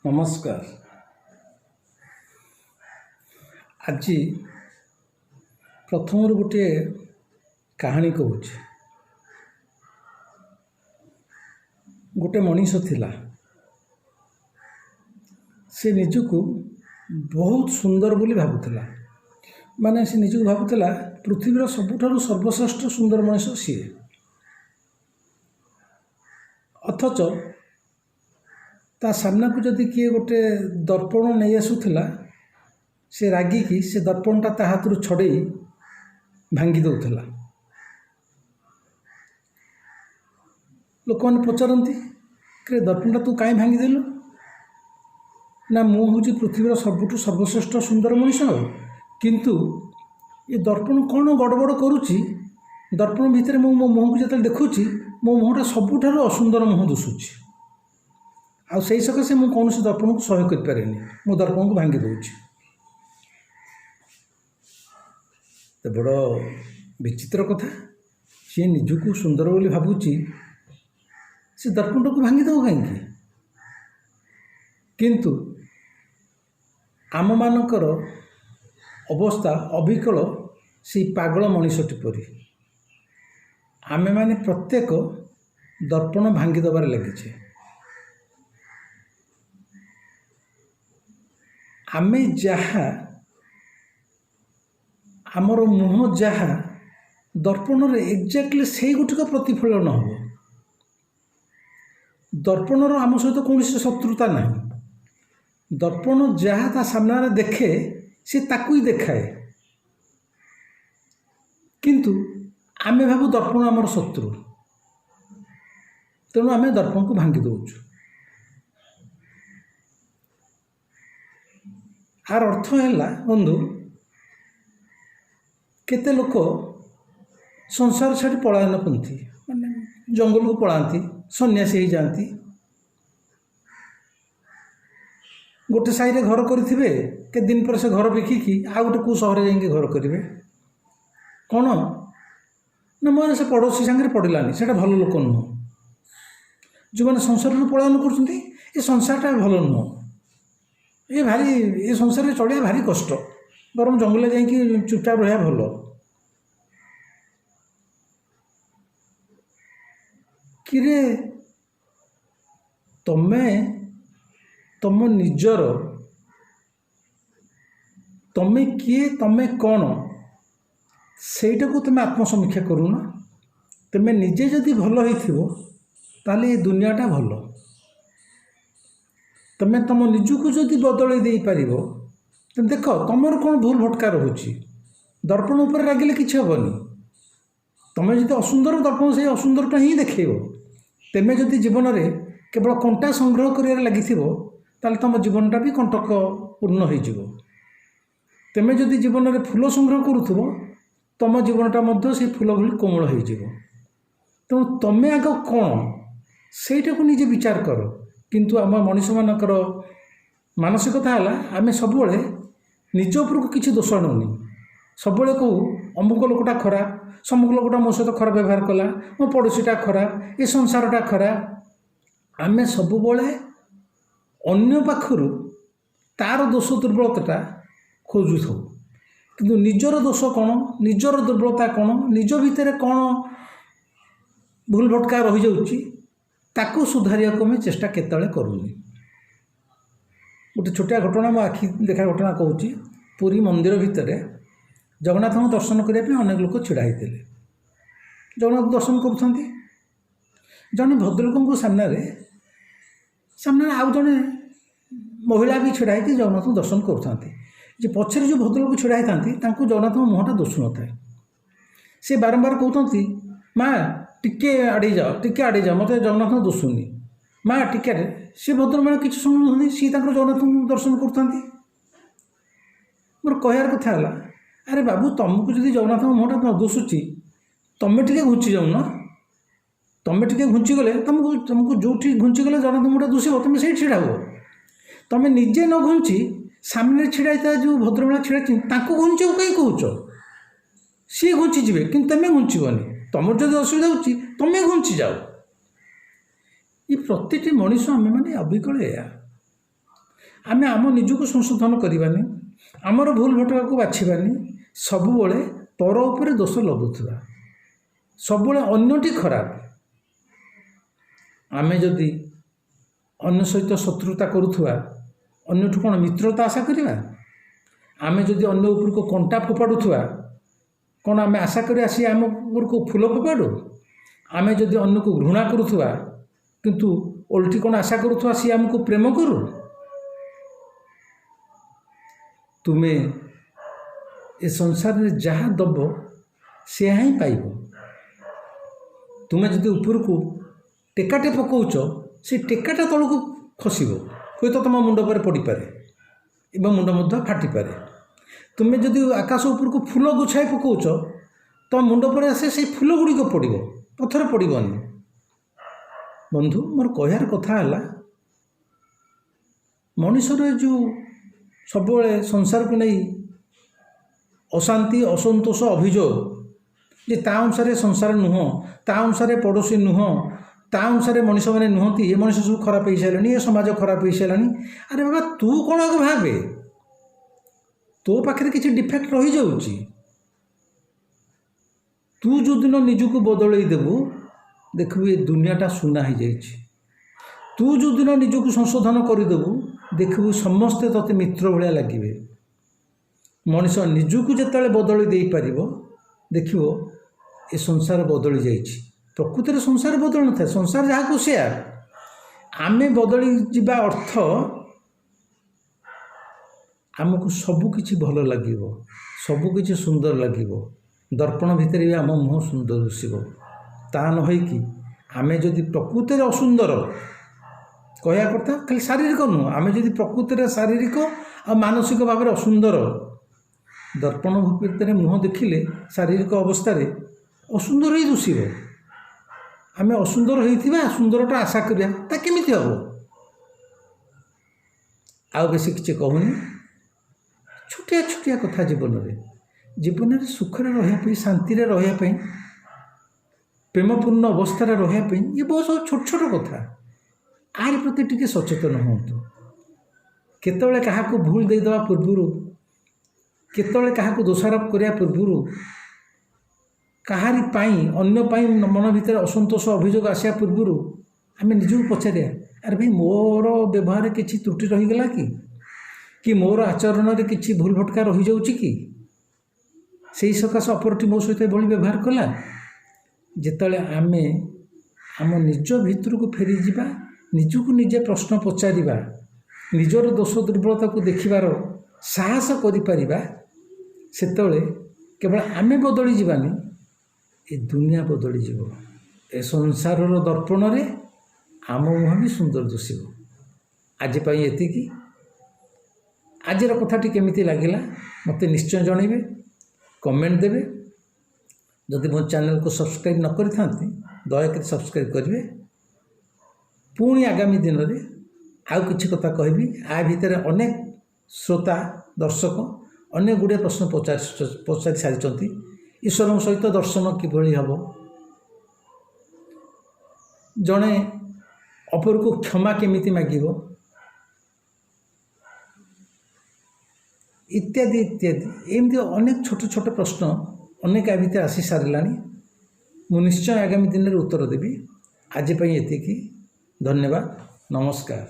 नमस्कार। आज प्रथम गोटे कहानी कहूँ। गोटे मनीष थिला, से निजको बहुत सुंदर बोली भावुला। माने से निजको भावुला पृथ्वीर सबुठारु सर्वश्रेष्ठ सुंदर मनीष सी। अथच ता सामना को जदि किए गोटे दर्पण नहीं आसूला, से रागिकी से दर्पणटा ता हाथ छड़े भांगी दौला। लोक मैंने पचारती कि दर्पणटा तू कहीं भांगीदेलु ना, मुझे पृथ्वीर सबुठू सर्वश्रेष्ठ सुंदर मनीष, किंतु ये दर्पण कौन गड़बड़ करुच्ची। दर्पण भितर मो मुह को जो देखुची, मो मुहटा सबुठारु असुंदर मुह दुसुची। आ से सकाशे मुझे कौन से दर्पण को सह्य कर मो दर्पण को भांगी दूची। तो बड़ विचित्र कथा, सी निजको सुंदर बोली भावुची, से दर्पण को भांगी दब कहीं। किंतु आम मानकर अवस्था अविकल से पागल मनीषटी परी। आमे माने प्रत्येक दर्पण भांगी दबार लगे। आमे जहा आमर मुह जहा दर्पण रे एक्जाक्टली से गुटिक प्रतिफलन हम। दर्पणर आम सहित कौन शत्रुता ना। दर्पण जहा ता सामने देखे से ताकू ही देखाए, किंतु आमे भाबु दर्पण आमर शत्रु, तेणु आमे दर्पण को भांगी दौचु। आर अर्थ है बंधु, केते लोक संसार छाड़ी पलायनपंथी माने जंगल को पलाती, सन्यासी हो जाती। गोटे साई रे घर करेंगे, के दिन पर से घर बिकिकी आ गोटे कौ सहर जाइए घर करेंगे। कौन ना मोर से पड़ोसी सांगे पड़ानी, से भल लोक नुह। जो मैंने संसार पलायन कर संसारटा भल नुह। ये भारी ये संसार में चढ़िया भारी कष्ट, बरम जंगल जाइए चुपचाप रहा भल। किरे तमे तम निजर तमे किए तमे कौन सेटा को तुम आत्मसमीक्षा करूना। तुम निजे जदि भल हो ये दुनियाटा भल। तुम तुम निजको जदि बदल दे पार, तुम देख तुमर कौन भूल भटका रोचे। दर्पण उपर रागिले किसी हेनी। तुम जब असुंदर दर्पण से असुंदरटा ही देखेब। तुम जदि जीवन में केवल कंटा संग्रह कर लगी तुम जीवनटा भी कंटक पूर्ण हो। तुम जदि जीवन में फूल संग्रह करूथबो, तुम जीवनटा से फूल भली कोमल हो। तेणु तुम आग कौन सेटा को निजे विचार कर। किंतु आम मनीष मानकर मानसिकता है आम सब निज उपरको किसी दोष आनुनी। सब कहूँ अमुक लोकटा खराब, समुक लोकटा मो सहित खराब व्यवहार कला, मो पड़ोसीटा खराब, ये संसारटा खराब। आम सब अन्य पाखर तार दोष दुर्बलता खोजु था, किंतु निजर दोष कौन, निजर दुर्बलता कौन, निज भितर कौन भूल भटका रही जाउची, ताको सुधारिया को मैं चेष्टा केतले करूनी। गोटे छोटिया घटना मो आखि देखा घटना कहूँ। पुरी मंदिर भितर जगन्नाथ को दर्शन करने अनेक लोक छिड़ा होते। जगन्नाथ दर्शन करुँच। जड़े भद्रलोक को सामने आउ जड़े महिला भी छिड़ा होती जगन्नाथ को दर्शन करुँच। पछरे जो भद्रलोक छिड़ा होती जगन्नाथ मुहटा दोषु न था। सी बारंबार कहते माँ टिके आड़े जाओ, टिके आड़े जाओ, मत जगन्नाथ दोषुनी माँ टिके। सी भद्र मैंने किसी शुणुना, सी जगन्नाथ दर्शन करता। मोर कहर कथा है, अरे बाबू तुमको जब जगन्नाथ मुहटा न दोषुची, तुम्हें टे घुंची जाऊन। तुम्हें टे घुंची गले तुमको जो घुंची गले जगन्नाथ मुहटा दोषब, तुम से छिड़ा हो। तुम्हें निजे न घुंची सामने छिड़ा जो भद्रमेला छिड़ा घुंच कहीं कौच, सी घुंची जी कि तुम्हें घुंचबनी। तुम जो असुविधा होती तुम्हें घुंची जाओ। ये प्रति मनीष आम मैंने अविकल या आमे आम निजको संशोधन करवानी आमर भूल भटका को बाछिबानी सबुबले पर उपरे दोष लदुवा सबुबले अन्यटी खराब आमे जदि अन्य सहित शत्रुता करुवा अन्यठू कौन मित्रता आशा करवा आमे जदि अन्य उपर को कंटा फोपाड़ुवा कौन आमे आशा करी आसी आम उपर को फूल फोपाड़ू आमे जदि अन्य को घृणा करुवा किंतु ओल्टी कौन आशा करुवा सी आमको प्रेम करू तुमे ए संसार में जहाँ दब से ही पाइब तुम्हें जदि ऊपर को टेकाटे पकाउच से टेकाटा तल को खसब हुए तो तुम मुंड पर पड़ पारे एवं मुंड मध्य फाटी पारे तुम्हें जदि आकाश ऊपर को फूल गुछाई पकाउच तो मुंड पर आसे से फूल गुड़िक पड़ पथर पड़बनी बंधु मोर कहर कथा है मनुष्यर जो सब संसार को नहीं अशांति असंतोष अभियोग जे ता अनुसार संसार नुह ता अनुसार पड़ोशी नुह ता अनुसार मनुष्य मैंने नुहति ये मनुष्य सब खराब हो सारे ये समाज खराब हो सारा अरे बाबा तू कौन आगे भावे तो पाखे किसी डिफेक्ट रही जाऊँगी तू जो दिन निजको बदल देबू देखबू ये दुनियाटा सुना हो जाए तू जो दिन निजको संशोधन करदेबू देखबू समस्ते तोते मित्र भाया लगे मनीष निजको जिते बदल दे पार देखो ये संसार बदली जा प्रकृति में संसार बदल न था संसार जहाँ को से आमे बदली जा अर्थ आमको सबकि भल लगे सबकि सुंदर लगे दर्पण भितर भी आम मुह सुंदर दिशब ता नई आमे जदि प्रकृति में असुंदर कहया कथा खाली शारीरिक नुह आमे जदि प्रकृति में शारीरिक और मानसिक भाव में असुंदर दर्पण भितर मुह देखिले शारीरिक अवस्था असुंदर ही दिशब आमे असुंदर होता सुंदरटा आशा करा केमी हम आउ बेसी किसी कहूनी छोटिया छोटिया कथा जीवन में सुखरे रही शांति रही प्रेमपूर्ण अवस्था रही ये बहुत सब छोट छोट कथा आर प्रति टिके सचेतन हूँ केतबेले काहाको भूल देदेवा पूर्व केतबेले काहाको दोषारोप करिया पूर्व काहारी पाई अन्य पाई मन भीतर असंतोष अभियोग आसिया पूर्व आम निजको पचारिया अरे भाई मोर व्यवहार किसी त्रुटि रहीगला कि मोर आचरण में किसी भूल भटका रही जाऊँगी कि से सकाश अपरटी मो सहित भली व्यवहार कला जिते आमे आम निज भितर को फेरी जा निजको निजे प्रश्न पचारिबा निजर दोष दुर्बलता को देखिबार साहस करिपारिबा सेतबेले केवल आमे बदली जीवानी ए दुनिया बदली जीव ए संसार दर्पण रे आम मुह भी सुंदर दिशब आज पाई एतिकी आजर कथाटी केमिति लागिला मते निश्चय जनइबे कमेंट देबे जदि मो चैनल को सब्सक्राइब न करि थांती दयाकरी सब्सक्राइब करेंगे पुणी आगामी दिन में आउ किसी कथा कहबी आ भितर अनेक श्रोता दर्शक अनेक गुड़े प्रश्न पचारि सारी ईश्वर सहित दर्शन किभली हम जड़े अपर को क्षमा केमिति मागिब इत्यादि इत्यादि एमती अनेक छोट छोट प्रश्न अनेक आ भितर आसी सारानी मु निश्चय आगामी दिन में उत्तर देवी आज एतिकी धन्यवाद नमस्कार।